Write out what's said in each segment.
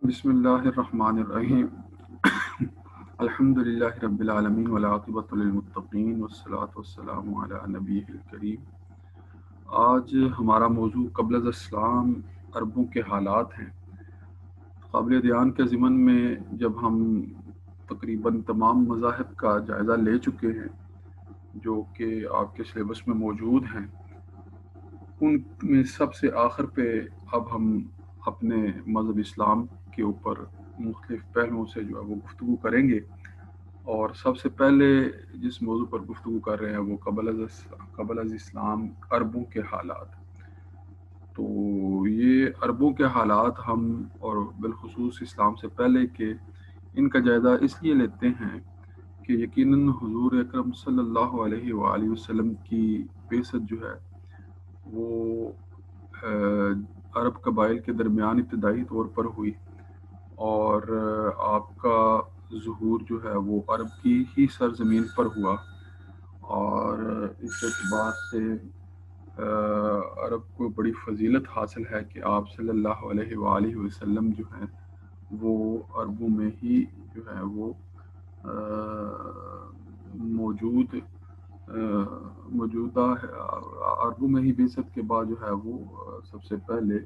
بسم اللہ الرحمن الرحیم الحمدللہ رب العالمین والعاقبۃ للمتقین والصلاۃ والسلام علی نبیہ الکریم۔ آج ہمارا موضوع قبل از اسلام عربوں کے حالات ہیں۔ قابل دھیان کے ضمن میں جب ہم تقریباً تمام مذاہب کا جائزہ لے چکے ہیں جو کہ آپ کے سلیبس میں موجود ہیں، ان میں سب سے آخر پہ اب ہم اپنے مذہب اسلام کے اوپر مختلف پہلوؤں سے جو ہے وہ گفتگو کریں گے، اور سب سے پہلے جس موضوع پر گفتگو کر رہے ہیں وہ قبل از اسلام عربوں کے حالات۔ تو یہ عربوں کے حالات ہم اور بالخصوص اسلام سے پہلے کے ان کا جائزہ اس لیے لیتے ہیں کہ یقیناً حضور اکرم صلی اللہ علیہ وآلہ وسلم کی بعثت جو ہے وہ عرب قبائل کے درمیان ابتدائی طور پر ہوئی، اور آپ کا ظہور جو ہے وہ عرب کی ہی سرزمین پر ہوا، اور اس اعتبار سے عرب کو بڑی فضیلت حاصل ہے کہ آپ صلی اللہ علیہ وآلہ وسلم جو ہیں وہ عربوں میں ہی جو ہے وہ موجودہ عربوں میں ہی بعثت کے بعد جو ہے وہ سب سے پہلے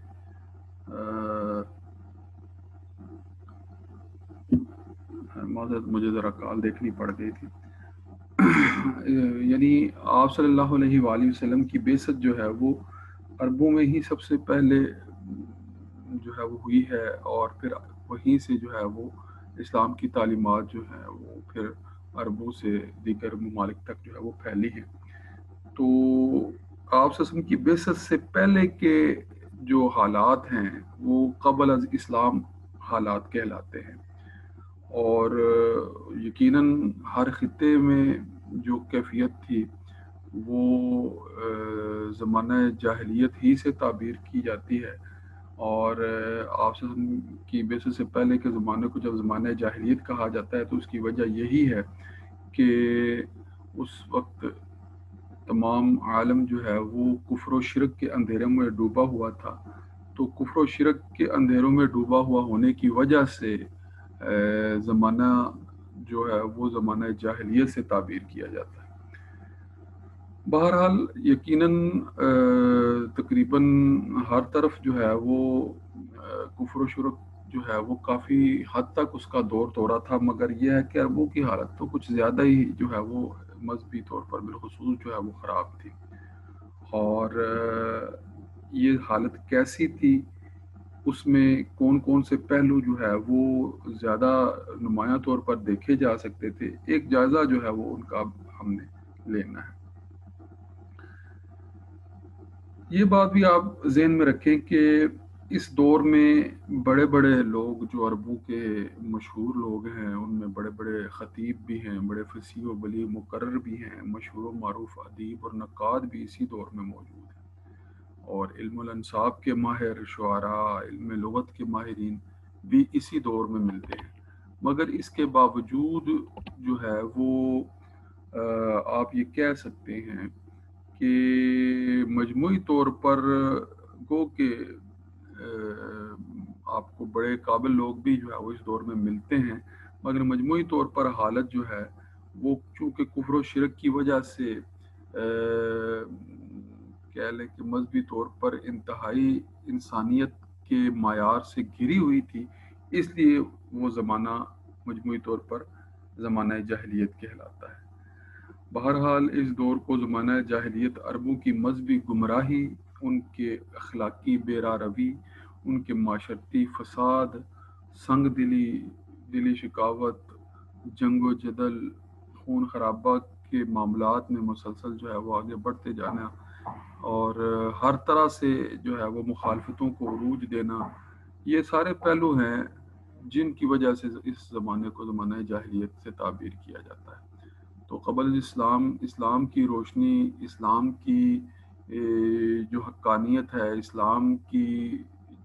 معذرت مجھے ذرا کال دیکھنی پڑ گئی تھی یعنی آپ صلی اللہ علیہ وآلہ وسلم کی بعثت جو ہے وہ عربوں میں ہی سب سے پہلے جو ہے وہ ہوئی ہے، اور پھر وہیں سے جو ہے وہ اسلام کی تعلیمات جو ہیں وہ پھر عربوں سے دیگر ممالک تک جو ہے وہ پھیلی ہیں۔ تو آپ صلی اللہ علیہ وسلم کی بعثت سے پہلے کے جو حالات ہیں وہ قبل از اسلام حالات کہلاتے ہیں، اور یقیناً ہر خطے میں جو کیفیت تھی وہ زمانہ جاہلیت ہی سے تعبیر کی جاتی ہے، اور آپ صلی اللہ علیہ وسلم کی بعثت سے پہلے کے زمانے کو جب زمانہ جاہلیت کہا جاتا ہے تو اس کی وجہ یہی ہے کہ اس وقت تمام عالم جو ہے وہ کفر و شرک کے اندھیروں میں ڈوبا ہوا تھا۔ تو کفر و شرک کے اندھیروں میں ڈوبا ہوا ہونے کی وجہ سے زمانہ جو ہے وہ زمانہ جاہلیت سے تعبیر کیا جاتا ہے۔ بہرحال یقیناً تقریباً ہر طرف جو ہے وہ کفر و شرک جو ہے وہ کافی حد تک اس کا دور دورہ تھا، مگر یہ ہے کہ عربوں کی حالت تو کچھ زیادہ ہی جو ہے وہ مذہبی طور پر بالخصوص جو ہے وہ خراب تھی۔ اور یہ حالت کیسی تھی، اس میں کون کون سے پہلو جو ہے وہ زیادہ نمایاں طور پر دیکھے جا سکتے تھے، ایک جائزہ جو ہے وہ ان کا ہم نے لینا ہے۔ یہ بات بھی آپ ذہن میں رکھیں کہ اس دور میں بڑے بڑے لوگ جو عربوں کے مشہور لوگ ہیں، ان میں بڑے بڑے خطیب بھی ہیں، بڑے فصیح و بلیغ مقرر بھی ہیں، مشہور و معروف ادیب اور نقاد بھی اسی دور میں موجود ہیں، اور علم الانصاب کے ماہر شعراء، علم لغت کے ماہرین بھی اسی دور میں ملتے ہیں۔ مگر اس کے باوجود جو ہے وہ آپ یہ کہہ سکتے ہیں کہ مجموعی طور پر گو کہ آپ کو بڑے قابل لوگ بھی جو ہے وہ اس دور میں ملتے ہیں، مگر مجموعی طور پر حالت جو ہے وہ چونکہ کفر و شرک کی وجہ سے کہہ لیں کہ مذہبی طور پر انتہائی انسانیت کے معیار سے گھری ہوئی تھی، اس لیے وہ زمانہ مجموعی طور پر زمانہ جاہلیت کہلاتا ہے۔ بہرحال اس دور کو زمانہ جاہلیت عربوں کی مذہبی گمراہی، ان کے اخلاقی بے راہ روی، ان کے معاشرتی فساد، سنگ دلی شکاوت، جنگ و جدل، خون خرابہ کے معاملات میں مسلسل جو ہے وہ آگے بڑھتے جانا، اور ہر طرح سے جو ہے وہ مخالفتوں کو عروج دینا، یہ سارے پہلو ہیں جن کی وجہ سے اس زمانے کو زمانہ جاہلیت سے تعبیر کیا جاتا ہے۔ تو قبل اسلام، اسلام کی روشنی، اسلام کی جو حقانیت ہے، اسلام کی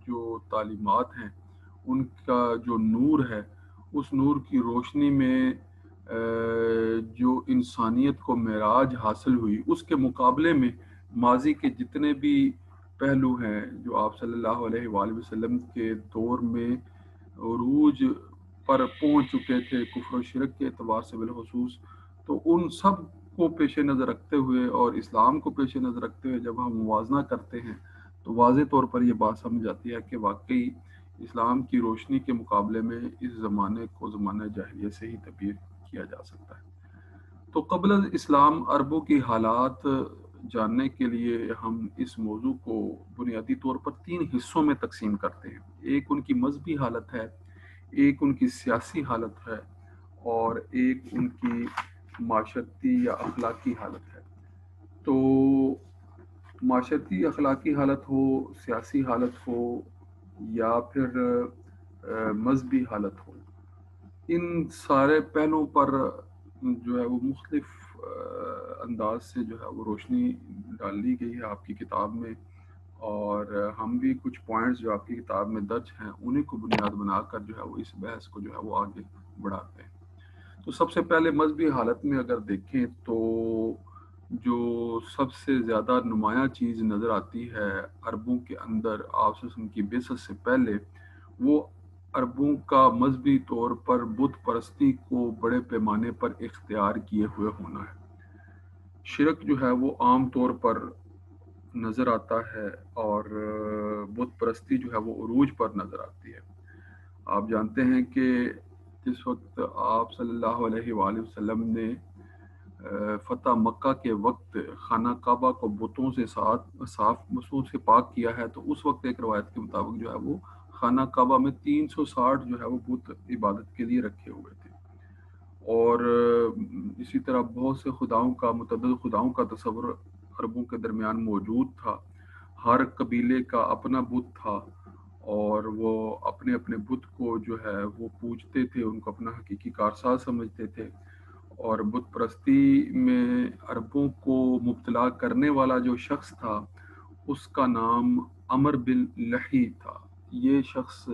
جو تعلیمات ہیں، ان کا جو نور ہے، اس نور کی روشنی میں جو انسانیت کو معراج حاصل ہوئی، اس کے مقابلے میں ماضی کے جتنے بھی پہلو ہیں جو آپ صلی اللہ علیہ وآلہ وسلم کے دور میں उरूज पर पहुंच चुके थे कुफ्र और शिरक के एतबार से बिलखसूस। तो उन सब को पेश नज़र रखते हुए और इस्लाम को पेश नज़र रखते हुए जब हम मुवाजना करते हैं तो वाज़े तौर पर यह बात समझ आती है कि वाकई इस्लाम की रोशनी के मुकाबले में इस ज़माने को ज़माना जाहिलियत से ही तबदील किया जा सकता है। तो क़ब्ल इस्लाम अरबों की हालात जानने के लिए हम इस मौजू को बुनियादी तौर पर 3 हिस्सों में तकसीम करते हैं। एक उनकी मजहबी हालत है, एक उनकी सियासी हालत है और एक उनकी माशरती या अखलाकी हालत है। तो माशरती अखलाकी हालत हो, सियासी हालत हो या फिर मजहबी हालत हो, इन सारे पहलुओं पर जो है वो मुख्तलिफ अंदाज से जो है वो रोशनी डाल दी गई है आपकी किताब में, और हम भी कुछ पॉइंट्स जो आपकी किताब में दर्ज हैं उन्हीं को बुनियाद बनाकर जो है वो इस बहस को जो है वो आगे बढ़ाते हैं। तो सबसे पहले मजहबी हालत में अगर देखें तो जो सबसे ज़्यादा नुमायाँ चीज़ नज़र आती है अरबों के अंदर आप की बेसत से पहले, वो अरबों का मजहबी तौर पर बुत परस्ती को बड़े पैमाने पर इख्तियार किए हुए होना है। शिरक जो है वो आम तौर पर नज़र आता है और बुत परस्ती जो है वो उरूज पर नज़र आती है। आप जानते हैं कि जिस वक्त आप सल्लल्लाहु अलैहि वसल्लम ने फ़तह मक्का के वक्त खाना काबा को बुतों से साफ मसूं से पाक किया है, तो उस वक्त एक रवायत के मुताबिक जो है वो खाना काबा में 360 जो है वो बुत इबादत के लिए रखे हुए थे। और इसी तरह बहुत से खुदाओं का मुतअद्दिद खुदाओं का तस्वुर अरबों के दरमियान मौजूद था। हर कबीले का अपना बुत था और वो अपने अपने बुत को जो है वो पूजते थे, उनको अपना हकीकी कारसाज समझते थे। और बुत परस्ती में अरबों को मुब्तला करने वाला जो शख्स था उसका नाम अमर बिन लही था। ये शख्स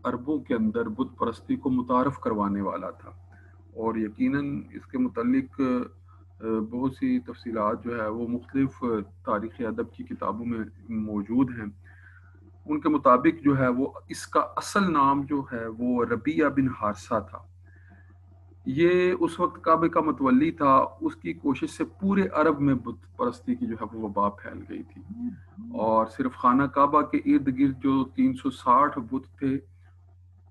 अरबों के अंदर बुत परस्ती को मुतारफ़ करवाने वाला था और यकीनन इसके मुतालिक बहुत सी तफसीलात जो है वो मुख्तलिफ तारीख़ अदब की किताबों में मौजूद हैं। उनके मुताबिक जो है वो इसका असल नाम जो है वो रबिया बिन हारसा था। ये उस वक्त काबे का मतवली था, उसकी कोशिश से पूरे अरब में बुत परस्ती की जो है वो वबा फैल गई थी और सिर्फ खाना काबा के इर्द गिर्द जो 360 बुत थे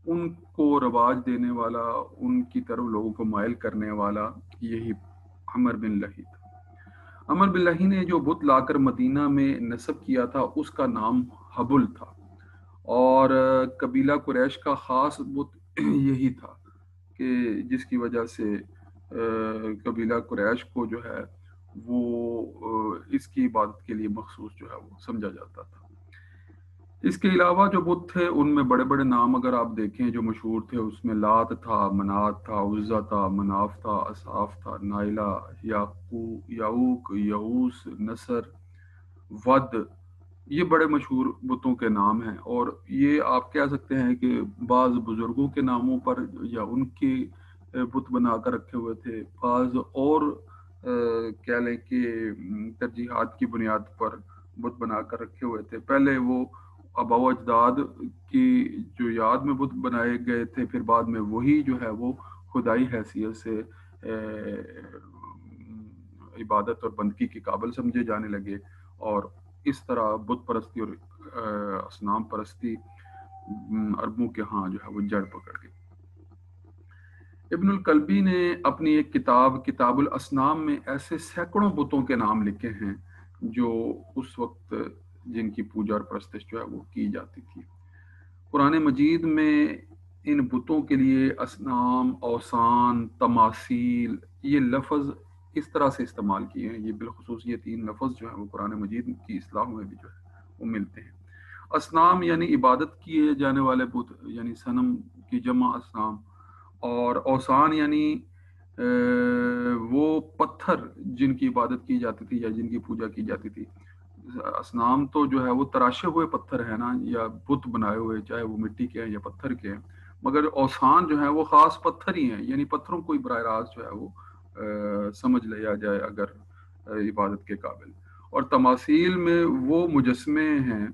उनको रवाज देने वाला, उनकी तरफ लोगों को माइल करने वाला यही अमर बिन लही था। अमर बिन लही ने जो बुत लाकर मदीना में नस्ब किया था उसका नाम हबुल था और कबीला कुरैश का ख़ास बुत यही था कि जिसकी वजह से कबीला कुरैश को जो है वो इसकी इबादत के लिए मखसूस जो है वो समझा जाता था। इसके अलावा जो बुत थे उनमें बड़े बड़े नाम अगर आप देखें जो मशहूर थे, उसमें लात था, मनात था, उज़्ज़ा था, मनाफ था, असाफ था, नाइला, याऊक, यऊस, नसर, वद, ये बड़े मशहूर बुतों के नाम हैं। और ये आप कह सकते हैं कि बाज़ बुज़ुर्गों के नामों पर या उनके बुत बना कर रखे हुए थे, बाज़ और कह लें कि तरजीहात की बुनियाद पर बुत बना कर रखे हुए थे। पहले वो आबा व अजदाद की जो याद में बुत बनाए गए थे, फिर बाद में वही जो है वो खुदाई हैसियत से इबादत और बंदगी के काबिल समझे जाने लगे और इस तरह बुत परस्ती और असनाम परस्ती अरबों के यहाँ जो है वो जड़ पकड़ गई। इब्नुल कल्बी ने अपनी एक किताब किताबुल असनाम में ऐसे सैकड़ों बुतों के नाम लिखे हैं जो उस वक्त जिनकी पूजा और परस्तिश जो है वो की जाती थी। कुरान मजीद में इन बुतों के लिए असनाम, औसान, तमासील ये लफ्ज़ इस तरह से इस्तेमाल किए हैं। ये बिलखुसूस ये 3 लफ्ज़ जो हैं वो कुरान मजीद की इस्लाह में भी जो है वो मिलते हैं। असनाम यानी इबादत किए जाने वाले बुत यानी सनम की जमा असनाम, और औसान यानी वो पत्थर जिनकी इबादत की जाती थी या जिनकी पूजा की जाती थी। असनाम तो जो है वो तराशे हुए पत्थर है ना, या बुत बनाए हुए, चाहे वो मिट्टी के हैं या पत्थर के हैं, मगर औसान जो है वो ख़ास पत्थर ही हैं, यानी पत्थरों को बराह रास्त जो है वो समझ लिया जाए अगर इबादत के काबिल। और तमासील में वो मुजस्मे हैं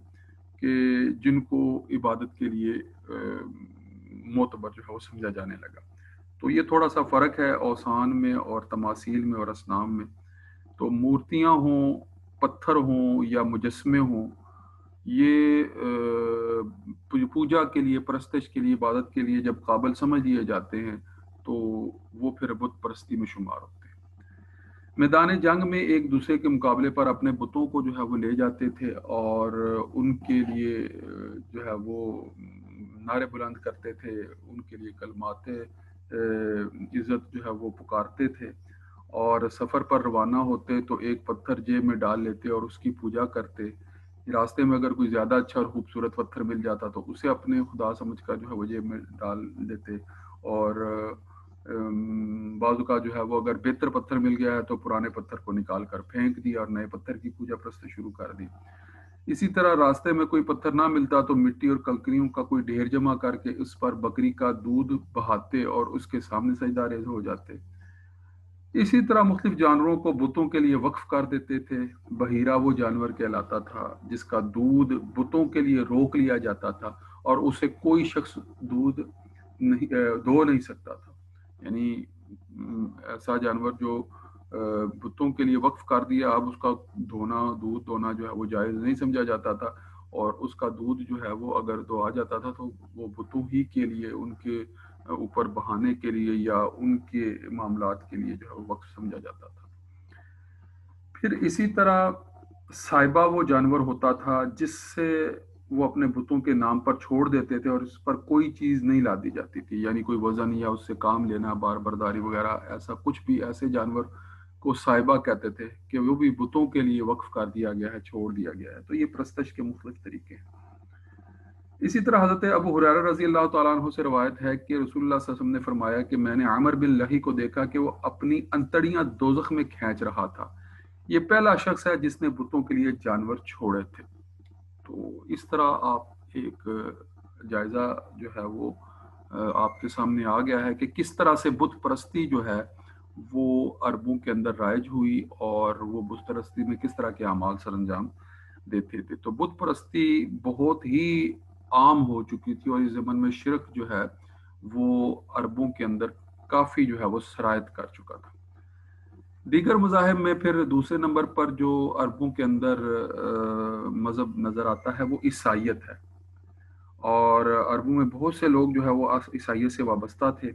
कि जिनको इबादत के लिए معتبر जो है वो समझा जाने लगा। तो ये थोड़ा सा फ़र्क है औसान में और तमासील में और असनाम में। तो मूर्तियाँ हों, पत्थर हों या मुजस्मे हों, ये पूजा के लिए, परस्तिश के लिए, इबादत के लिए जब काबिल समझ लिए जाते हैं तो वो फिर बुत परस्ती में शुमार होते हैं। मैदान जंग में एक दूसरे के मुकाबले पर अपने बुतों को जो है वो ले जाते थे और उनके लिए जो है वो नारे बुलंद करते थे, उनके लिए कलमाते इज़्ज़त जो है वो पुकारते थे और सफ़र पर रवाना होते तो एक पत्थर जेब में डाल लेते और उसकी पूजा करते। रास्ते में अगर कोई ज़्यादा अच्छा और खूबसूरत पत्थर मिल जाता तो उसे अपने खुदा समझकर जो है वो जेब में डाल देते और बाज़ औक़ात जो है वो अगर बेहतर पत्थर मिल गया है तो पुराने पत्थर को निकाल कर फेंक दिया और नए पत्थर की पूजा परस्ती शुरू कर दी। इसी तरह रास्ते में कोई पत्थर ना मिलता तो मिट्टी और कंकरियों का कोई ढेर जमा करके उस पर बकरी का दूध बहाते और उसके सामने सजदा रेज़ हो जाते। इसी तरह मुख्तलिफ जानवरों को बुतों के लिए वक्फ कर देते थे। बहीरा वो जानवर कहलाता था जिसका दूध बुतों के लिए रोक लिया जाता था और उसे कोई शख्स दूध नहीं धो नहीं सकता था। यानी ऐसा जानवर जो बुतों के लिए वक्फ कर दिया, अब उसका दूध धोना जो है वो जायज़ नहीं समझा जाता था और उसका दूध जो है वो अगर दुहा जाता था तो वो बुतों ही के लिए, उनके ऊपर बहाने के लिए या उनके मामलात के लिए जो है वो वक्फ समझा जाता था। फिर इसी तरह साहिबा वो जानवर होता था जिससे वो अपने बुतों के नाम पर छोड़ देते थे और इस पर कोई चीज़ नहीं लादी जाती थी, यानी कोई वज़न या उससे काम लेना, बार बर्दारी वगैरह, ऐसा कुछ भी। ऐसे जानवर को साहिबा कहते थे कि वो भी बुतों के लिए वक्फ कर दिया गया है, छोड़ दिया गया है। तो ये परस्तश के मुख्तलिफ तरीके हैं। इसी तरह हज़रत अबू हुरैरा रज़ी अल्लाह तआला अन्हु से रवायत है कि रसूलुल्लाह सल्लल्लाहु अलैहि वसल्लम ने फरमाया कि मैंने आमिर बिन लही को देखा कि वो अपनी अंतड़ियां दोज़ख में खींच रहा था। ये पहला शख्स है जिसने बुतों के लिए जानवर छोड़े थे। तो इस तरह आप एक जायज़ा जो है वो आपके सामने आ गया है कि किस तरह से बुत परस्ती जो है वो अरबों के अंदर राइज हुई और वो बुत परस्ती में किस तरह के अमाल सर अंजाम देते थे। तो बुत परस्ती बहुत ही आम हो चुकी थी और इस ज़माने में शिरक जो है वो अरबों के अंदर काफ़ी जो है वो सरायत कर चुका था। दीगर मज़ाहिब में फिर दूसरे नंबर पर जो अरबों के अंदर मज़हब नज़र आता है वो ईसाइयत है और अरबों में बहुत से लोग जो है वो ईसाइयत से वाबस्ता थे।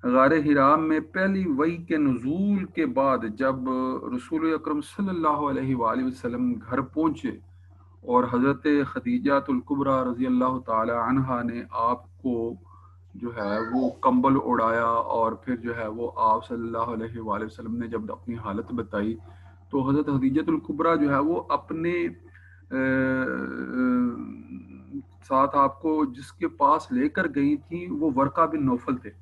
गार हिरा में पहली वही के नुज़ूल के बाद जब रसूल अकरम सल्लल्लाहु अलैहि वसल्लम घर पहुँचे और हज़रत खदीजातुल कुबरा रज़ी अल्लाह ताला अन्हा ने आपको जो है वो कंबल उड़ाया और फिर जो है वो आप सल्लल्लाहु अलैहि वसल्लम ने जब अपनी हालत बताई तो हज़रत खदीजातुल कुबरा जो है वो अपने साथ आपको जिसके पास लेकर गई थी वो वर्का बिन नौफल थे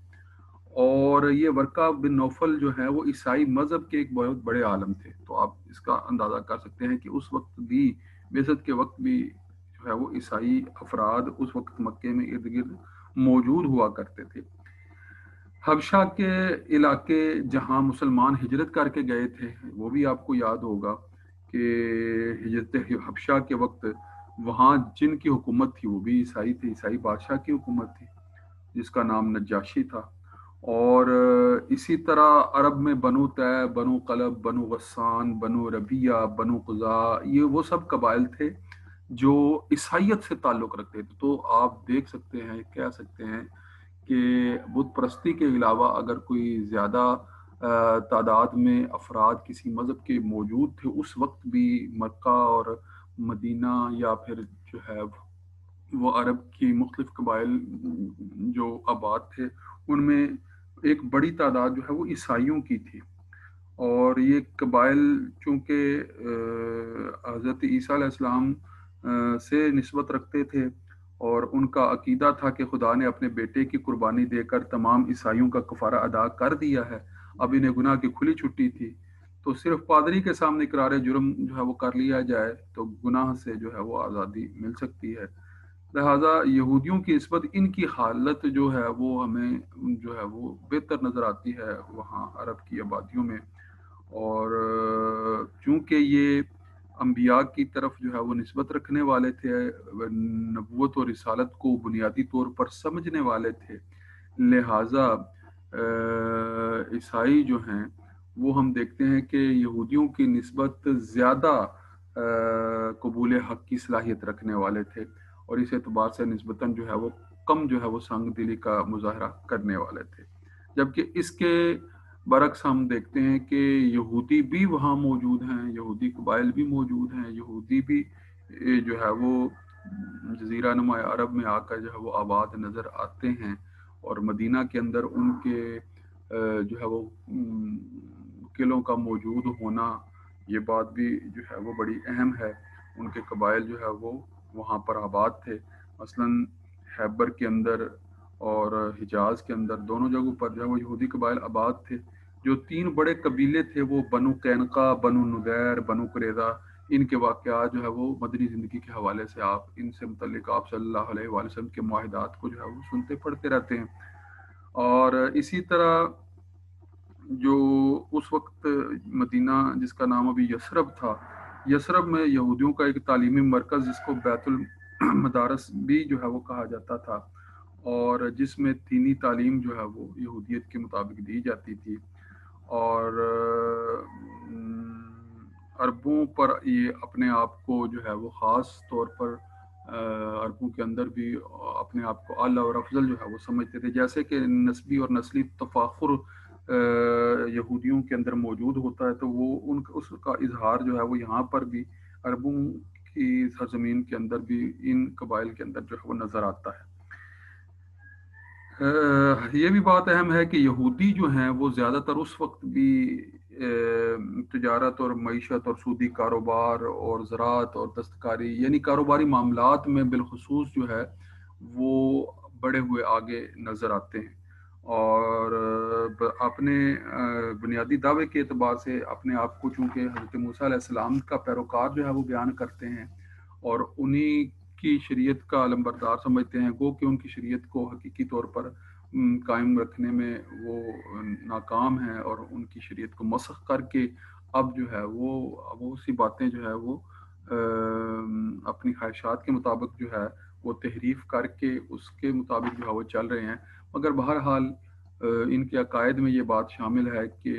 और ये वर्का बिन नौफल जो है वो ईसाई मज़हब के एक बहुत बड़े आलम थे। तो आप इसका अंदाज़ा कर सकते हैं कि उस वक्त भी, बेसत के वक्त भी जो है वो ईसाई अफराद उस वक्त मक्के में इर्द गिर्द मौजूद हुआ करते थे। हबशा के इलाके जहाँ मुसलमान हिजरत करके गए थे वो भी आपको याद होगा कि हिजरत हबशा के वक्त वहाँ जिनकी हुकूमत थी वो भी ईसाई थे, ईसाई बादशाह की हुकूमत थी जिसका नाम नजाशी था। और इसी तरह अरब में बनु तै, बनु कलब, बनु गस्सान, बनु रबिया, बनु क़ुज़ा, ये वो सब कबाइल थे जो ईसाइयत से ताल्लुक़ रखते थे। तो आप देख सकते हैं, कह सकते हैं कि बुत परस्ती के अलावा अगर कोई ज़्यादा तादाद में अफराद किसी मज़हब के मौजूद थे उस वक्त भी मक्का और मदीना या फिर जो है वो अरब की मुख्तलिफ कबाइल जो आबाद थे उनमें एक बड़ी तादाद जो है वो ईसाइयों की थी। और ये कबाइल चूँकि हज़रत ईसा अलैहिस्सलाम से निस्बत रखते थे और उनका अकीदा था कि खुदा ने अपने बेटे की कुर्बानी देकर तमाम ईसाइयों का कफ़ारा अदा कर दिया है, अब इन्हें गुनाह की खुली छुट्टी थी। तो सिर्फ पादरी के सामने इकरार जुर्म जो है वो कर लिया जाए तो गुनाह से जो है वो आज़ादी मिल सकती है। लिहाजा यहूदियों की निस्बत इनकी हालत जो है वो हमें जो है वो बेहतर नज़र आती है वहाँ अरब की आबादियों में। और चूँकि ये انبیاء کی طرف جو ہے وہ نسبت رکھنے والے تھے، نبوت اور رسالت کو بنیادی طور پر سمجھنے والے تھے، لہٰذا عیسائی جو ہیں وہ ہم دیکھتے ہیں کہ یہودیوں کی نسبت زیادہ قبول حق کی صلاحیت رکھنے والے تھے، اور اس اعتبار سے نسبتاً جو ہے وہ کم جو ہے وہ سنگ دلی کا مظاہرہ کرنے والے تھے، جبکہ اس کے برعکس ہم دیکھتے ہیں کہ یہودی بھی وہاں موجود ہیں، یہودی قبائل بھی موجود ہیں، یہودی بھی جو ہے وہ جزیرہ نما عرب میں آ کر جو ہے وہ آباد نظر آتے ہیں، اور مدینہ کے اندر ان کے جو ہے وہ قلعوں کا موجود ہونا، یہ بات بھی جو ہے وہ بڑی اہم ہے۔ ان کے قبائل جو ہے وہ وہاں پر آباد تھے، مثلاً خیبر کے اندر اور حجاز کے اندر دونوں جگہوں پر جو ہے وہ یہودی قبائل آباد تھے۔ جو 3 بڑے قبیلے تھے وہ بنو قینقاع، بنو نذیر، بنو قریظہ، ان کے واقعات جو ہے وہ مدنی زندگی کے حوالے سے آپ ان سے متعلق آپ صلی اللہ علیہ وآلہ وسلم کے معاہدات کو جو ہے وہ سنتے پڑھتے رہتے ہیں۔ اور اسی طرح جو اس وقت مدینہ جس کا نام ابھی یثرب تھا، یثرب میں یہودیوں کا ایک تعلیمی مرکز جس کو بیت المدارس بھی جو ہے وہ کہا جاتا تھا، اور جس میں دینی تعلیم جو ہے وہ یہودیت کے مطابق دی جاتی تھی، اور عربوں پر یہ اپنے آپ کو جو ہے وہ خاص طور پر عربوں کے اندر بھی اپنے آپ کو اعلیٰ اور افضل جو ہے وہ سمجھتے تھے، جیسے کہ نسبی اور نسلی تفاخر یہودیوں کے اندر موجود ہوتا ہے، تو وہ اس کا اظہار جو ہے وہ یہاں پر بھی عربوں کی سرزمین کے اندر بھی ان قبائل کے اندر جو ہے وہ نظر آتا ہے۔ یہ بھی بات اہم ہے کہ یہودی جو ہیں وہ زیادہ تر اس وقت بھی تجارت اور معیشت اور سودی کاروبار اور زراعت اور دستکاری یعنی کاروباری معاملات میں بالخصوص جو ہے وہ بڑے ہوئے آگے نظر آتے ہیں، اور اپنے بنیادی دعوے کے اعتبار سے اپنے آپ کو چونکہ حضرت موسیٰ علیہ السلام کا پیروکار جو ہے وہ بیان کرتے ہیں اور انہی کی شریعت کا علمبردار سمجھتے ہیں، گو کہ ان کی شریعت کو حقیقی طور پر قائم رکھنے میں وہ ناکام ہیں، اور ان کی شریعت کو مسخ کر کے اب جو ہے وہ اسی باتیں جو ہے وہ اپنی خواہشات کے مطابق جو ہے وہ تحریف کر کے اس کے مطابق جو ہے وہ چل رہے ہیں۔ مگر بہرحال ان کے عقائد میں یہ بات شامل ہے کہ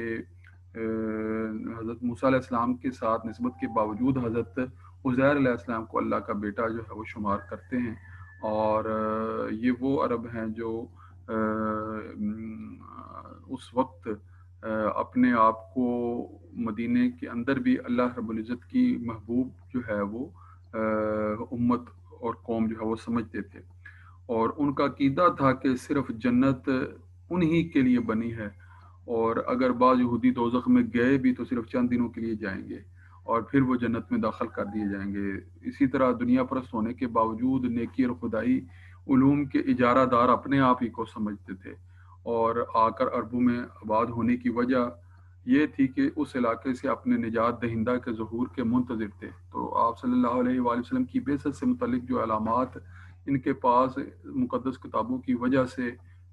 حضرت موسیٰ علیہ السلام کے ساتھ نسبت کے باوجود حضرت عزیر علیہ السلام کو اللہ کا بیٹا جو ہے وہ شمار کرتے ہیں، اور یہ وہ عرب ہیں جو اس وقت اپنے آپ کو مدینے کے اندر بھی اللہ رب العزت کی محبوب جو ہے وہ امت اور قوم جو ہے وہ سمجھتے تھے، اور ان کا عقیدہ تھا کہ صرف جنت انہی کے لیے بنی ہے، اور اگر بعض یہودی دوزخ میں گئے بھی تو صرف چند دنوں کے لیے جائیں گے اور پھر وہ جنت میں داخل کر دیے جائیں گے۔ اسی طرح دنیا پرست ہونے کے باوجود نیکی اور خدائی علوم کے اجارہ دار اپنے آپ ہی کو سمجھتے تھے، اور آ کر عربوں میں آباد ہونے کی وجہ یہ تھی کہ اس علاقے سے اپنے نجات دہندہ کے ظہور کے منتظر تھے۔ تو آپ صلی اللہ علیہ وآلہ وسلم کی بعثت سے متعلق جو علامات ان کے پاس مقدس کتابوں کی وجہ سے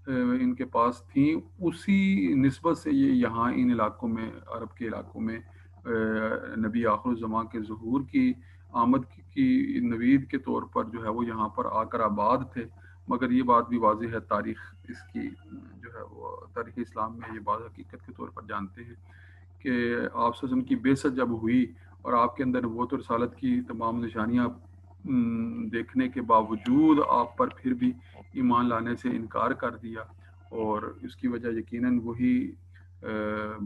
ان کے پاس تھیں، اسی نسبت سے یہ یہاں ان علاقوں میں عرب کے علاقوں میں نبی آخر الزماں کے ظہور کی آمد کی نوید کے طور پر جو ہے وہ یہاں پر آ کر آباد تھے۔ مگر یہ بات بھی واضح ہے، تاریخ اس کی جو ہے وہ تاریخ اسلام میں یہ بات حقیقت کے طور پر جانتے ہیں کہ آپ صلی اللہ علیہ وسلم کی بعثت جب ہوئی اور آپ کے اندر نبوت اور رسالت کی تمام نشانیاں دیکھنے کے باوجود آپ پر پھر بھی ایمان لانے سے انکار کر دیا، اور اس کی وجہ یقیناً وہی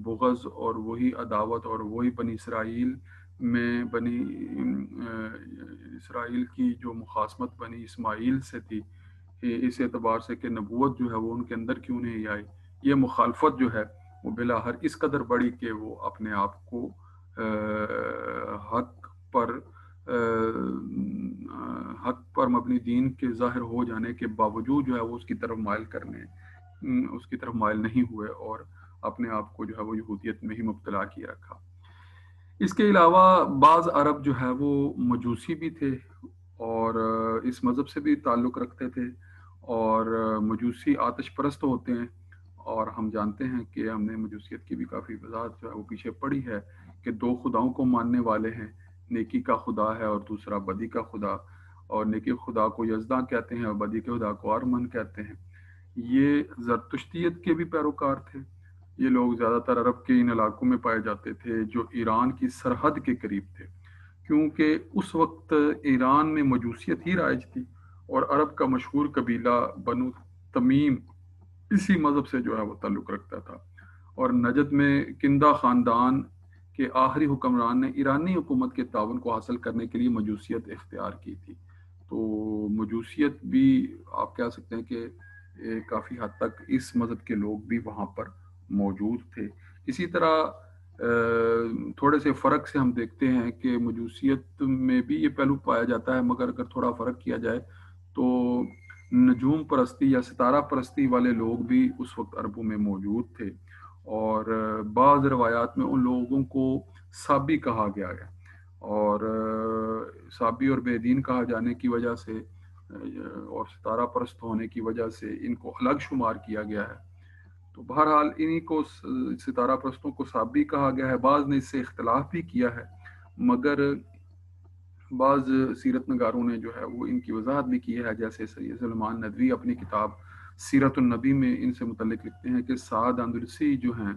بغض اور وہی عداوت اور وہی بنی اسرائیل میں بنی اسرائیل کی جو مخاصمت بنی اسماعیل سے تھی، اس اعتبار سے کہ نبوت جو ہے وہ ان کے اندر کیوں نہیں آئی، یہ مخالفت جو ہے وہ بلاخر اس قدر بڑی کہ وہ اپنے آپ کو حق پر مبنی دین کے ظاہر ہو جانے کے باوجود جو ہے وہ اس کی طرف مائل نہیں ہوئے، اور اپنے آپ کو جو ہے وہ یہودیت میں ہی مبتلا کیے رکھا۔ اس کے علاوہ بعض عرب جو ہے وہ مجوسی بھی تھے اور اس مذہب سے بھی تعلق رکھتے تھے، اور مجوسی آتش پرست ہوتے ہیں، اور ہم جانتے ہیں کہ ہم نے مجوسیت کی بھی کافی وضاحت جو ہے وہ پیچھے پڑی ہے کہ 2 خداؤں کو ماننے والے ہیں، نیکی کا خدا ہے اور دوسرا بدی کا خدا، اور نیکی خدا کو یزداں کہتے ہیں اور بدی کے خدا کو ارمن کہتے ہیں۔ یہ زرتشتیت کے بھی پیروکار تھے۔ یہ لوگ زیادہ تر عرب کے ان علاقوں میں پائے جاتے تھے جو ایران کی سرحد کے قریب تھے، کیونکہ اس وقت ایران میں مجوسیت ہی رائج تھی اور عرب کا مشہور قبیلہ بنو تمیم اسی مذہب سے جو ہے وہ تعلق رکھتا تھا، اور نجد میں کندہ خاندان کے آخری حکمران نے ایرانی حکومت کے تعاون کو حاصل کرنے کے لیے مجوسیت اختیار کی تھی۔ تو مجوسیت بھی آپ کہہ سکتے ہیں کہ کافی حد تک اس مذہب کے لوگ بھی وہاں پر موجود تھے۔ اسی طرح تھوڑے سے فرق سے ہم دیکھتے ہیں کہ مجوسیت میں بھی یہ پہلو پایا جاتا ہے، مگر اگر تھوڑا فرق کیا جائے تو نجوم پرستی یا ستارہ پرستی والے لوگ بھی اس وقت عربوں میں موجود تھے، اور بعض روایات میں ان لوگوں کو صابی کہا گیا ہے، اور صابی اور بے دین کہا جانے کی وجہ سے اور ستارہ پرست ہونے کی وجہ سے ان کو الگ شمار کیا گیا ہے۔ تو بہرحال انہی کو ستارہ پرستوں کو صابی کہا گیا ہے۔ بعض نے اس سے اختلاف بھی کیا ہے، مگر بعض سیرت نگاروں نے جو ہے وہ ان کی وضاحت بھی کی ہے، جیسے سید سلمان ندوی اپنی کتاب سیرت النبی میں ان سے متعلق لکھتے ہیں کہ سعد اندلسی جو ہیں،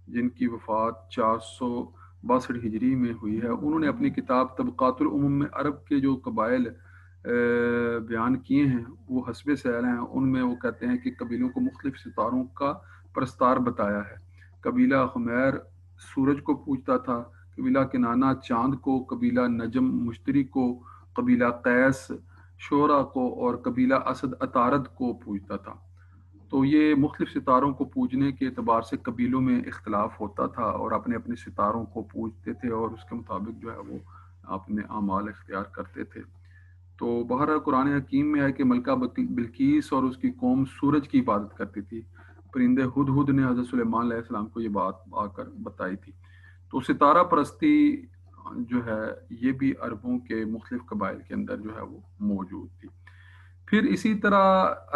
جن کی وفات 462 ہجری میں ہوئی ہے، انہوں نے اپنی کتاب طبقات العموم میں عرب کے جو قبائل بیان کیے ہیں وہ حسب سیر ہیں۔ ان میں وہ کہتے ہیں کہ قبیلوں کو مختلف ستاروں کا پرستار بتایا ہے۔ قبیلہ خمیر سورج کو پوجتا تھا، قبیلہ کنانہ چاند کو، قبیلہ نجم مشتری کو، قبیلہ قیس شعرا کو، اور قبیلہ اسد عطارد کو پوجتا تھا۔ تو یہ مختلف ستاروں کو پوجنے کے اعتبار سے قبیلوں میں اختلاف ہوتا تھا، اور اپنے اپنے ستاروں کو پوجتے تھے اور اس کے مطابق جو ہے وہ اپنے اعمال اختیار کرتے تھے۔ تو بہرحال قرآن حکیم میں ہے کہ ملکہ بلقیس اور اس کی قوم سورج کی عبادت کرتی تھی۔ پرندے ہدہد نے حضرت سلیمان علیہ السلام کو یہ بات آ کر بتائی تھی۔ تو ستارہ پرستی جو ہے یہ بھی عربوں کے مختلف قبائل کے اندر جو ہے وہ موجود تھی۔ پھر اسی طرح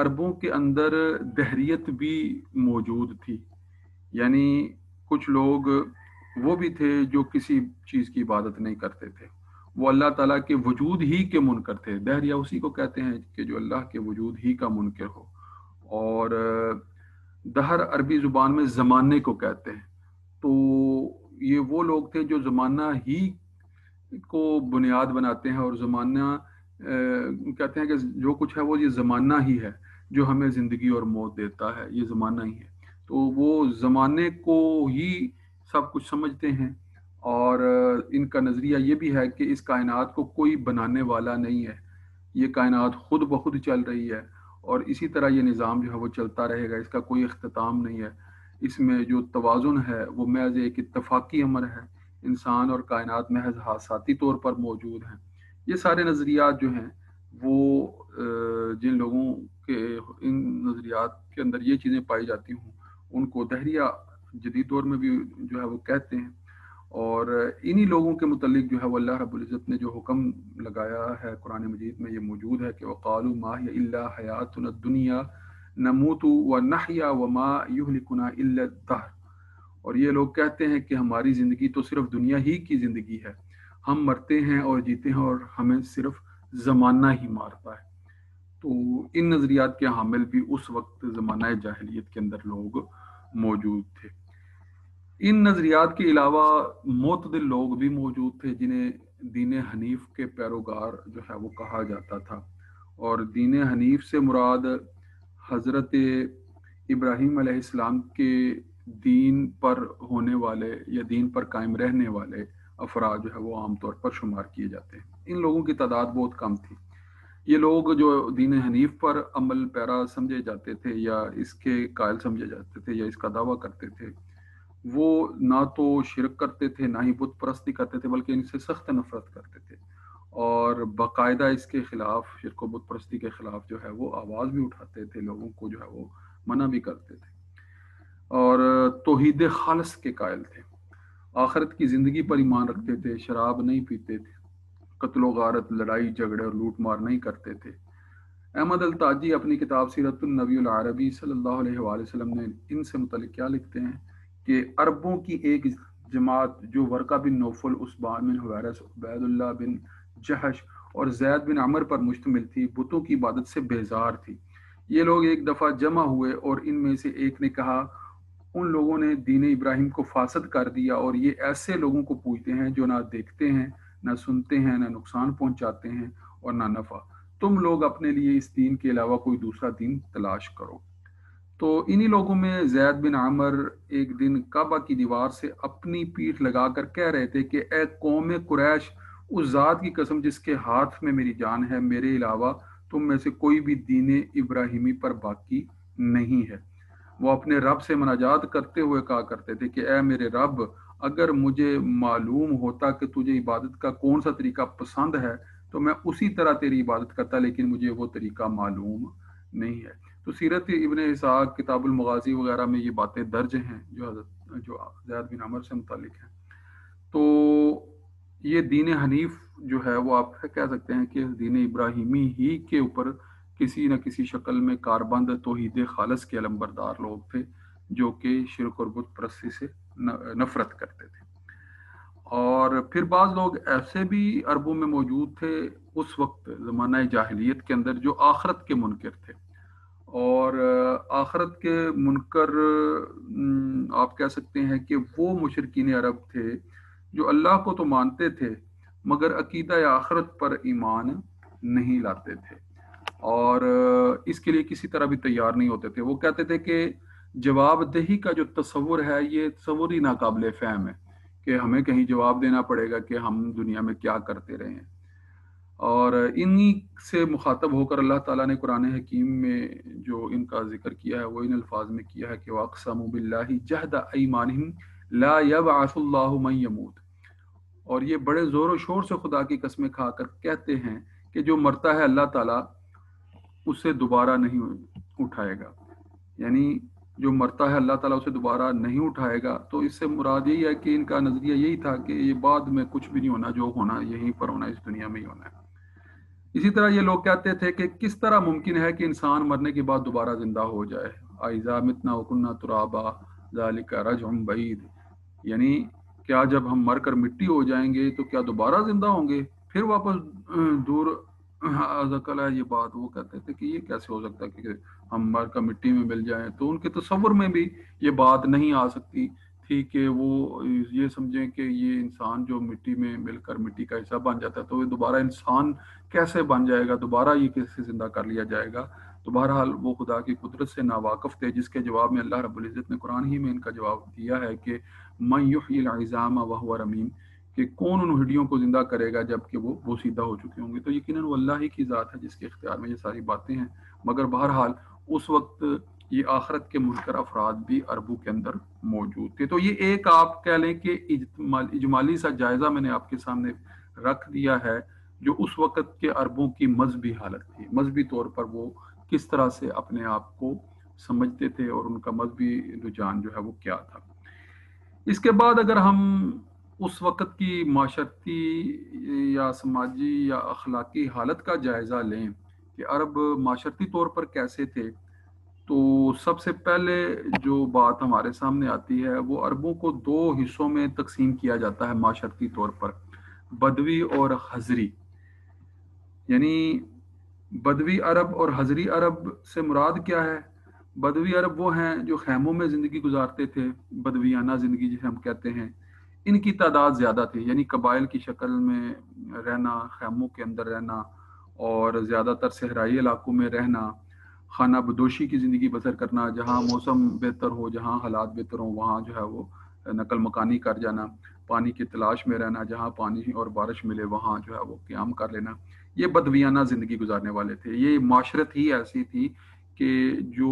عربوں کے اندر دہریت بھی موجود تھی، یعنی کچھ لوگ وہ بھی تھے جو کسی چیز کی عبادت نہیں کرتے تھے، وہ اللہ تعالیٰ کے وجود ہی کے منکر تھے۔ دہریہ اسی کو کہتے ہیں کہ جو اللہ کے وجود ہی کا منکر ہو، اور دہر عربی زبان میں زمانے کو کہتے ہیں۔ تو یہ وہ لوگ تھے جو زمانہ ہی کو بنیاد بناتے ہیں، اور زمانہ کہتے ہیں کہ جو کچھ ہے وہ یہ زمانہ ہی ہے جو ہمیں زندگی اور موت دیتا ہے، یہ زمانہ ہی ہے۔ تو وہ زمانے کو ہی سب کچھ سمجھتے ہیں، اور ان کا نظریہ یہ بھی ہے کہ اس کائنات کو کوئی بنانے والا نہیں ہے، یہ کائنات خود بخود چل رہی ہے، اور اسی طرح یہ نظام جو ہے وہ چلتا رہے گا، اس کا کوئی اختتام نہیں ہے۔ اس میں جو توازن ہے وہ محض ایک اتفاقی امر ہے، انسان اور کائنات محض حادثاتی طور پر موجود ہیں۔ یہ سارے نظریات جو ہیں وہ جن لوگوں کے ان نظریات کے اندر یہ چیزیں پائی جاتی ہوں ان کو دہریہ جدید دور میں بھی جو ہے وہ کہتے ہیں، اور انہی لوگوں کے متعلق جو ہے وہ اللہ رب العزت نے جو حکم لگایا ہے قرآن مجید میں یہ موجود ہے کہ وَقَالُوا مَا هِيَ إِلَّا حَيَاتُنَا الدُّنْيَا نَمُوتُ وَنَحْيَا وَمَا يُهْلِكُنَا إِلَّا الدَّهْرُ، اور یہ لوگ کہتے ہیں کہ ہماری زندگی تو صرف دنیا ہی کی زندگی ہے، ہم مرتے ہیں اور جیتے ہیں اور ہمیں صرف زمانہ ہی مارتا ہے۔ تو ان نظریات کے حامل بھی اس وقت زمانہ جاہلیت کے اندر لوگ موجود تھے۔ ان نظریات کے علاوہ معتدل لوگ بھی موجود تھے جنہیں دین حنیف کے پیروکار جو ہے وہ کہا جاتا تھا، اور دین حنیف سے مراد حضرت ابراہیم علیہ السلام کے دین پر ہونے والے یا دین پر قائم رہنے والے افراد جو ہے وہ عام طور پر شمار کیے جاتے ہیں۔ ان لوگوں کی تعداد بہت کم تھی۔ یہ لوگ جو دین حنیف پر عمل پیرا سمجھے جاتے تھے یا اس کے قائل سمجھے جاتے تھے یا اس کا دعویٰ کرتے تھے، وہ نہ تو شرک کرتے تھے نہ ہی بت پرستی کرتے تھے، بلکہ ان سے سخت نفرت کرتے تھے، اور باقاعدہ اس کے خلاف، شرک و بت پرستی کے خلاف جو ہے وہ آواز بھی اٹھاتے تھے، لوگوں کو جو ہے وہ منع بھی کرتے تھے، اور توحید خالص کے قائل تھے، آخرت کی زندگی پر ایمان رکھتے تھے، شراب نہیں پیتے تھے، قتل و غارت، لڑائی جھگڑے اور لوٹ مار نہیں کرتے تھے۔ احمد التاجی اپنی کتاب سیرت النبی العربی صلی اللہ علیہ وآلہ وسلم نے ان سے متعلق کیا لکھتے ہیں کہ عربوں کی ایک जमात जो वर्का बिन नौफल, उस्मान बिन हुवैरस, उबैदुल्लाह बिन जहश और जैद बिन अमर पर मुश्तमिल थी, बुतों की इबादत से बेजार थी। ये लोग एक दफ़ा जमा हुए और इनमें से एक ने कहा, उन लोगों ने दीन इब्राहिम को फासद कर दिया और ये ऐसे लोगों को पूजते हैं जो ना देखते हैं, ना सुनते हैं, ना नुकसान पहुंचाते हैं और ना नफ़ा। तुम लोग अपने लिए इस दीन के अलावा कोई दूसरा दीन तलाश करो। तो इन्हीं लोगों में जैद बिन आमर एक दिन काबा की दीवार से अपनी पीठ लगाकर कह रहे थे कि ए कौम कुरैश, उस ज़ात की कसम जिसके हाथ में मेरी जान है, मेरे अलावा तुम में से कोई भी दीन इब्राहिमी पर बाकी नहीं है। वो अपने रब से मुनाजात करते हुए कहा करते थे कि ए मेरे रब, अगर मुझे मालूम होता कि तुझे इबादत का कौन सा तरीका पसंद है तो मैं उसी तरह तेरी इबादत करता, लेकिन मुझे वो तरीका मालूम नहीं है। तो सीरत इब्ने इसहाक, किताबुल मगाज़ी वगैरह में ये बातें दर्ज हैं जो ज़ैद बिन अमर से मुतालिक हैं। तो ये दीन हनीफ जो है वो आप कह सकते हैं कि दीन इब्राहिमी ही के ऊपर किसी न किसी शक्ल में कारबंद तौहीद खालस के अलमबरदार लोग थे, जो कि शिरक और बुत परस्ती से नफरत करते थे। और फिर बाज़ लोग ऐसे भी अरबों में मौजूद थे उस वक्त ज़माना जाहिलियत के अंदर, जो आखरत के मुनकर थे। और आखरत के मुनकर आप कह सकते हैं कि वो मुशरिकीन अरब थे जो अल्लाह को तो मानते थे मगर अकीदा या आखरत पर ईमान नहीं लाते थे, और इसके लिए किसी तरह भी तैयार नहीं होते थे। वो कहते थे कि जवाबदेही का जो तस्वुर है ये तस्वुर ही नाकाबिल फ़हम है कि हमें कहीं जवाब देना पड़ेगा कि हम दुनिया में क्या करते रहे हैं। और इन्हीं से मुखातब होकर अल्लाह ताला ने कुरान हकीम में जो इनका जिक्र किया है वो इन अल्फाज में किया है कि वक़समू बिल्लाहि जहद ऐमानिहिम ला यबअसुल्लाहु मन यमूत। और ये बड़े ज़ोर शोर से खुदा की कस्में खाकर कहते हैं कि जो मरता है अल्लाह ताला उसे दोबारा नहीं उठाएगा। यानी जो मरता है अल्लाह ताला उसे दोबारा नहीं उठाएगा। तो इससे मुराद यही है कि इनका नज़रिया यही था कि ये बाद में कुछ भी नहीं होना, जो होना यहीं पर होना, इस दुनिया में ही होना है। इसी तरह ये लोग कहते थे कि किस तरह मुमकिन है कि इंसान मरने के बाद दोबारा जिंदा हो जाए। आइज़ा मितना वकुन्ना तुराबा ज़ालिका रज्उम बईद, यानी क्या जब हम मर कर मिट्टी हो जाएंगे तो क्या दोबारा जिंदा होंगे, फिर वापस दूर अज़कल है ये बात। वो कहते थे कि ये कैसे हो सकता है कि हम मर कर मिट्टी में मिल जाएं। तो उनके तसव्वुर में भी ये बात नहीं आ सकती थी कि वो ये समझें कि ये इंसान जो मिट्टी में मिलकर मिट्टी का हिस्सा बन जाता है तो ये दोबारा इंसान कैसे बन जाएगा, दोबारा ये कैसे जिंदा कर लिया जाएगा। तो बहरहाल वो खुदा की कुदरत से नावाकिफ थे, जिसके जवाब में अल्लाह रब्बुल इज़्ज़त ने कुरान ही में इनका जवाब दिया है कि मन युह्यिल इज़ामा व हुवा रमीम, कि कौन उन हड्डियों को जिंदा करेगा जबकि वो सीधा हो चुके होंगे। तो यकीनन वो अल्लाह ही की ज़ात है जिसके इख्तियार में ये सारी बातें हैं। मगर बहरहाल उस वक्त ये आखरत के मुनकर अफराद भी अरबों के अंदर मौजूद थे। तो ये एक आप कह लें कि इजमाली सा जायज़ा मैंने आपके सामने रख दिया है जो उस वक़्त के अरबों की मजहबी हालत थी, मजहबी तौर पर वो किस तरह से अपने आप को समझते थे और उनका मजहबी रुझान जो है वो क्या था। इसके बाद अगर हम उस वक़्त की माशरती या समाजी या अखलाकी हालत का जायज़ा लें कि अरब माशरती तौर पर कैसे थे, तो सबसे पहले जो बात हमारे सामने आती है वो अरबों को दो हिस्सों में तकसीम किया जाता है माशरती तौर पर, बदवी और हजरी। यानी बदवी अरब और हजरी अरब से मुराद क्या है? बदवी अरब वो हैं जो खैमों में ज़िंदगी गुजारते थे, बदवियाना ज़िंदगी जिसे हम कहते हैं। इनकी तादाद ज़्यादा थी, यानी कबाइल की शक्ल में रहना, खैमों के अंदर रहना और ज़्यादातर सहराई इलाकों में रहना, खाना बदोशी की ज़िंदगी बसर करना, जहाँ मौसम बेहतर हो, जहाँ हालात बेहतर हों वहाँ जो है वो नकल मकानी कर जाना, पानी की तलाश में रहना, जहाँ पानी और बारिश मिले वहाँ जो है वो क़याम कर लेना। ये बदवियाना ज़िंदगी गुजारने वाले थे। ये माशरत ही ऐसी थी कि जो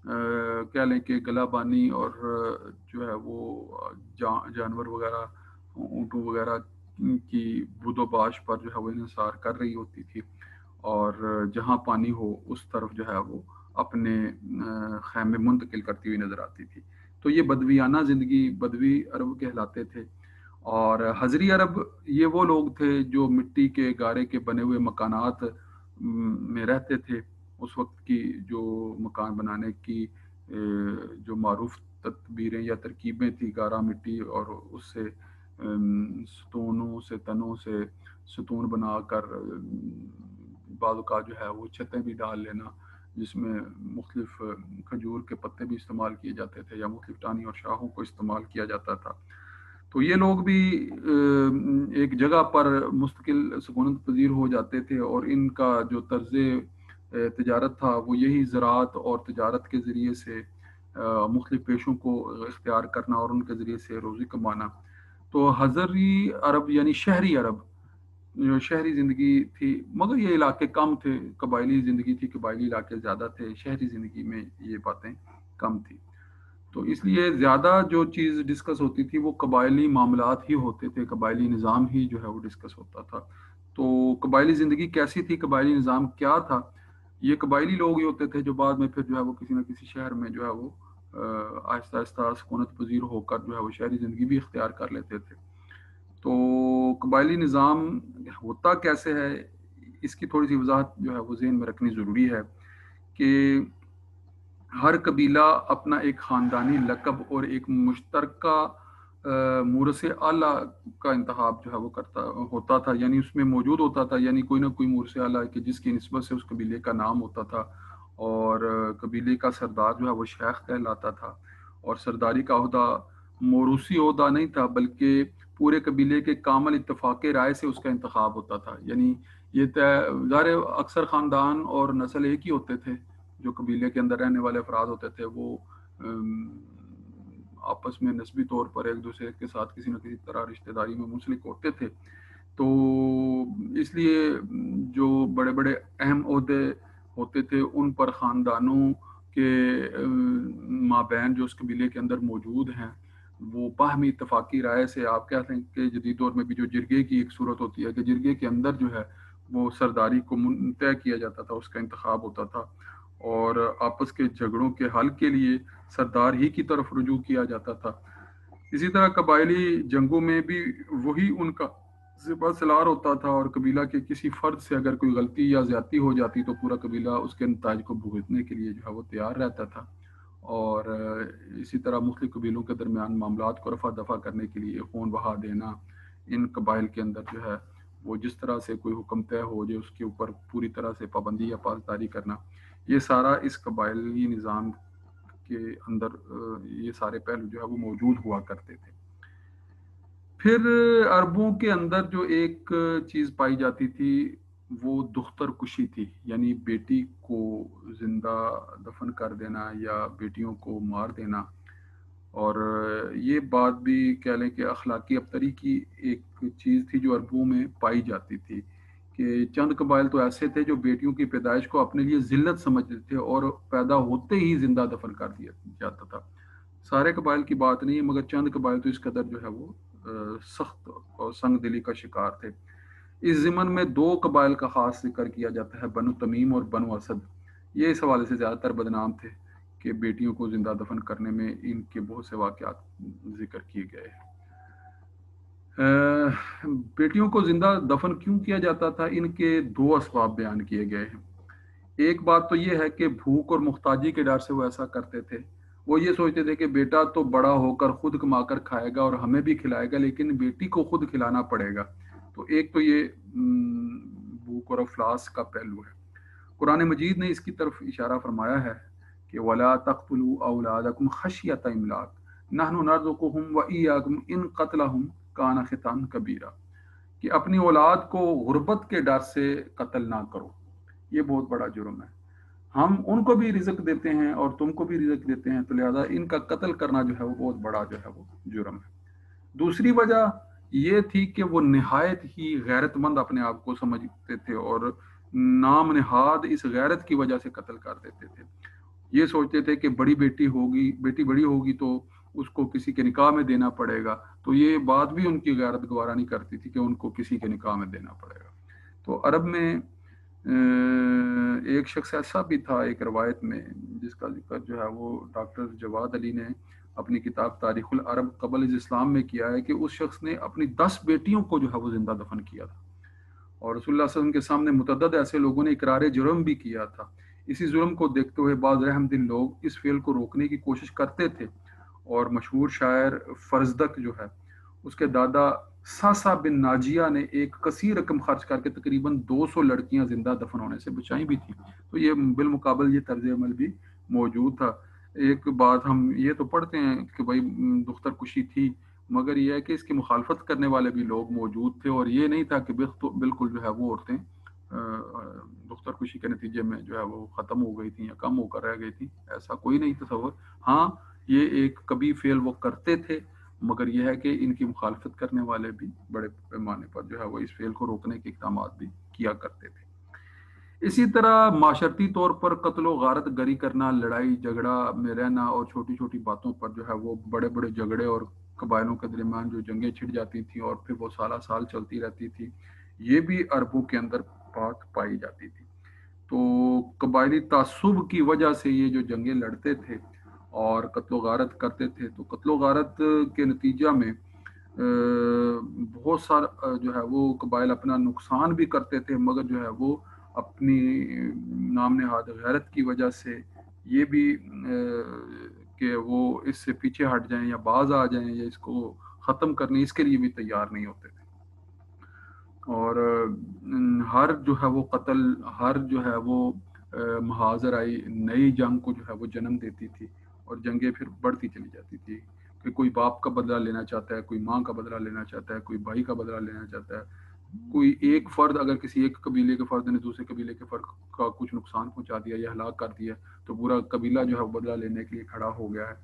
कह लें कि गलाबानी और जो है वो जानवर वगैरह, ऊँटों वगैरह की बुदोबाश पर जो है वो इंसार कर रही होती थी, और जहाँ पानी हो उस तरफ जो है वो अपने खैमे मुंतकिल करती हुई नज़र आती थी। तो ये बदवियाना ज़िंदगी बदवी अरब कहलाते थे। और हजरी अरब ये वो लोग थे जो मिट्टी के गारे के बने हुए मकानात में रहते थे। उस वक्त की जो मकान बनाने की जो मारूफ तदबीरें या तरकीबें थी, गारा मिट्टी और उससे स्तूनों से, तनों से स्तून बनाकर बाज़ औक़ात जो है वो छतें भी डाल लेना, जिसमें मुख्तलिफ खजूर के पत्ते भी इस्तेमाल किए जाते थे या मुख्तलिफ टानी और शाहों को इस्तेमाल किया जाता था। तो ये लोग भी एक जगह पर मुस्तकिल सुकूनत पजीर हो जाते थे और इनका जो तर्ज़ तिजारत था वो यही ज़राअत और तिजारत के ज़रिए से मुख्तलिफ पेशों को इख्तियार करना और उनके ज़रिए से रोज़ी कमाना। तो हज़री अरब यानी शहरी अरब, जो शहरी ज़िंदगी थी, मगर ये इलाके कम थे, कबायली ज़िंदगी थी, कबायली इलाके ज़्यादा थे, शहरी ज़िंदगी में ये बातें कम थी। तो इसलिए ज़्यादा जो चीज़ डिस्कस होती थी वो कबायली मामलात ही होते थे, कबायली निज़ाम ही जो है वो डिस्कस होता था। तो कबायली ज़िंदगी कैसी थी, कबायली निज़ाम क्या था, ये कबायली लोग ही होते थे जो बाद में फिर जो है वो किसी न किसी शहर में जो है वो आहिस्ता आहिस्ता सुकूनत पजीर होकर जो है वो शहरी ज़िंदगी भी इख्तियार कर लेते थे। तो कबायली निज़ाम होता कैसे है, इसकी थोड़ी सी वजाहत जो है वो ज़हन में रखनी ज़रूरी है कि हर कबीला अपना एक ख़ानदानी लक़ब और एक मुश्तरका मूरस आला का इंतखाब जो है वो करता होता था, यानी उसमें मौजूद होता था, यानी कोई ना कोई मूरस आला कि जिसकी निस्बत से उस कबीले का नाम होता था और कबीले का सरदार जो है वो शेख कहलाता था। और सरदारी का ओहदा मोरूसी ओहदा नहीं था, बल्कि पूरे कबीले के कामल इत्तफाक़ राय से उसका इंतखाब होता था। यानी ये ज़ाहिर अक्सर ख़ानदान और नस्ल एक ही होते थे, जो कबीले के अंदर रहने वाले अफराद होते थे वो आपस में नस्बी तौर पर एक दूसरे के साथ किसी न किसी तरह रिश्तेदारी में मुंसलिक होते थे। तो इसलिए जो बड़े बड़े अहम ओहदे होते थे उन पर ख़ानदानों के माबैन जो उस कबीले के अंदर मौजूद हैं वो बाहमी इत्तफाक़ी राय से, आप कहते हैं कि जदीद दौर में भी जो जिरगे की एक सूरत होती है कि जिरगे के अंदर जो है वो सरदारी को तय किया जाता था, उसका इंतखाब होता था और आपस के झगड़ों के हल के लिए सरदार ही की तरफ रुजू किया जाता था। इसी तरह कबायली जंगों में भी वही उनका ज़िम्मा सलार होता था और कबीला के किसी फ़र्द से अगर कोई गलती या ज़्यादती हो जाती तो पूरा कबीला उसके नताइज को भुगतने के लिए जो है वो तैयार रहता था। और इसी तरह मुख्तलिफ कबीलों के दरमियान मामलात को रफ़ा दफ़ा करने के लिए खून बहा देना, इन कबाइल के अंदर जो है वो जिस तरह से कोई हुक्म तय हो जाए उसके ऊपर पूरी तरह से पाबंदी या पासदारी करना, ये सारा इस कबायली निज़ाम के अंदर ये सारे पहलू जो है वो मौजूद हुआ करते थे। फिर अरबों के अंदर जो एक चीज़ पाई जाती थी वो दुख्तर कुशी थी, यानी बेटी को जिंदा दफन कर देना या बेटियों को मार देना। और ये बात भी कह लें कि अखलाकी अबतरी की एक चीज़ थी जो अरबों में पाई जाती थी कि चंद कबाइल तो ऐसे थे जो बेटियों की पैदाइश को अपने लिए जिल्लत समझते थे और पैदा होते ही जिंदा दफन कर दिया जाता था। सारे कबाइल की बात नहीं है, मगर चंद कबाइल तो इस कदर जो है वो सख्त और संग दिली का शिकार थे। इस ज़िमन में दो कबाइल का खास जिक्र किया जाता है, बनु तमीम और बनु असद। ये इस हवाले से ज़्यादातर बदनाम थे कि बेटियों को जिंदा दफन करने में इनके बहुत से वाक़यात जिक्र किए गए हैं। बेटियों को जिंदा दफन क्यों किया जाता था, इनके दो असबाब बयान किए गए हैं। एक बात तो ये है कि भूख और मुख्ताजी के डर से वो ऐसा करते थे। वो ये सोचते थे कि बेटा तो बड़ा होकर खुद कमाकर खाएगा और हमें भी खिलाएगा, लेकिन बेटी को खुद खिलाना पड़ेगा। तो एक तो ये भूख और अफलास का पहलू है। कुरान मजीद ने इसकी तरफ इशारा फरमाया है कि वला तक़्तुलू औलादकुम खशियत इमलाक नहनु नर्ज़ुकुहुम व इय्याकुम इन क़त्लहुम काना ख़ितान कबीरा, कि अपनी औलाद को गुर्बत के डर से कत्ल ना करो, ये बहुत बड़ा जुर्म है। हम उनको भी रिज़्क देते हैं और तुमको भी रिज़्क देते हैं, तो लिहाजा इनका कत्ल करना जो है वो बहुत बड़ा जो है वो जुर्म है। दूसरी वजह ये थी कि वो निहायत ही गैरतमंद अपने आप को समझते थे और नाम नहाद इस गैरत की वजह से कत्ल कर देते थे। ये सोचते थे कि बेटी बड़ी होगी तो उसको किसी के निकाह में देना पड़ेगा, तो ये बात भी उनकी गैरत गवारा नहीं करती थी कि उनको किसी के निकाह में देना पड़ेगा। तो अरब में एक शख्स ऐसा भी था एक रवायत में, जिसका जिक्र जो है वो डॉक्टर जवाद अली ने अपनी किताब तारीखुल अरब क़ब्ल इस्लाम में किया है कि उस शख्स ने अपनी 10 बेटियों को जो है वो जिंदा दफन किया था और रसूलुल्लाह सल्लल्लाहु अलैहि वसल्लम के सामने मुतअद्दिद ऐसे लोगों ने इकरार जुर्म भी किया था। इसी जुर्म को देखते हुए बाज़ रहमदिल लोग इस फेल को रोकने की कोशिश करते थे اور مشہور شاعر فرزدق جو ہے اس کے دادا ساسا بن ناجیہ نے ایک کثیر رقم خرچ کر کے تقریباً 200 لڑکیاں زندہ دفن ہونے سے بچائی بھی تھیں. تو یہ بالمقابل یہ طرز عمل بھی موجود تھا. ایک بات ہم یہ تو پڑھتے ہیں کہ بھائی دختر کشی تھی، مگر یہ ہے کہ اس کی مخالفت کرنے والے بھی لوگ موجود تھے، اور یہ نہیں تھا کہ بالکل جو ہے وہ عورتیں دختر کشی کے نتیجے میں جو ہے وہ ختم ہو گئی تھیں یا کم ہو کر رہ گئی تھیں. ایسا کوئی نہیں تصور. ہاں، یہ ایک کبھی فعل وہ کرتے تھے، مگر یہ ہے کہ ان کی مخالفت کرنے والے بھی بڑے پیمانے پر جو ہے وہ اس فعل کو روکنے کے اقدامات بھی کیا کرتے تھے. اسی طرح معاشرتی طور پر قتل و غارت گری کرنا، لڑائی جھگڑا میں رہنا اور چھوٹی چھوٹی باتوں پر جو ہے وہ بڑے بڑے جھگڑے اور قبائلوں کے درمیان جو جنگیں چھڑ جاتی تھیں اور پھر وہ سالہ سال چلتی رہتی تھی، یہ بھی عربوں کے اندر بات پائی جاتی تھی. تو قبائلی تعصب کی وجہ سے یہ جو جنگیں لڑتے تھے اور قتل و غارت کرتے تھے، تو قتل و غارت کے نتیجہ میں بہت سارا جو ہے وہ قبائل اپنا نقصان بھی کرتے تھے، مگر جو ہے وہ اپنی نام نہاد غیرت کی وجہ سے یہ بھی کہ وہ اس سے پیچھے ہٹ جائیں یا باز آ جائیں یا اس کو ختم کرنے، اس کے لیے بھی تیار نہیں ہوتے تھے. اور ہر جو ہے وہ قتل، ہر جو ہے وہ محاذر آئی نئی جنگ کو جو ہے وہ جنم دیتی تھی، اور جنگیں پھر بڑھتی چلی جاتی تھی کہ کوئی باپ کا بدلہ لینا چاہتا ہے، کوئی ماں کا بدلہ لینا چاہتا ہے، کوئی بھائی کا بدلہ لینا چاہتا ہے. کوئی ایک فرد اگر کسی ایک قبیلے کے فرد نے دوسرے قبیلے کے فرد کا کچھ نقصان پہنچا دیا یا ہلاک کر دیا، تو پورا قبیلہ جو ہے وہ بدلہ لینے کے لیے کھڑا ہو گیا ہے.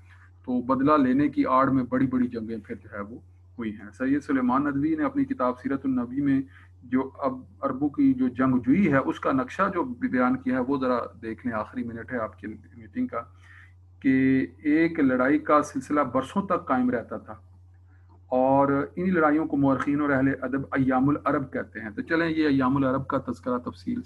تو بدلہ لینے کی آڑ میں بڑی بڑی جنگیں پھر جو ہے وہ ہوئی ہیں. سید سلیمان ندوی نے اپنی کتاب سیرت النبی میں جو اب عربوں کی جو جنگ جوئی ہے اس کا نقشہ جو بیان کیا ہے وہ ذرا دیکھ لیں. آخری منٹ ہے آپ کی میٹنگ کا، کہ ایک لڑائی کا سلسلہ برسوں تک قائم رہتا تھا، اور ان لڑائیوں کو مورخین اور اہل ادب ایام العرب کہتے ہیں. تو چلیں یہ ایام العرب کا تذکرہ تفصیل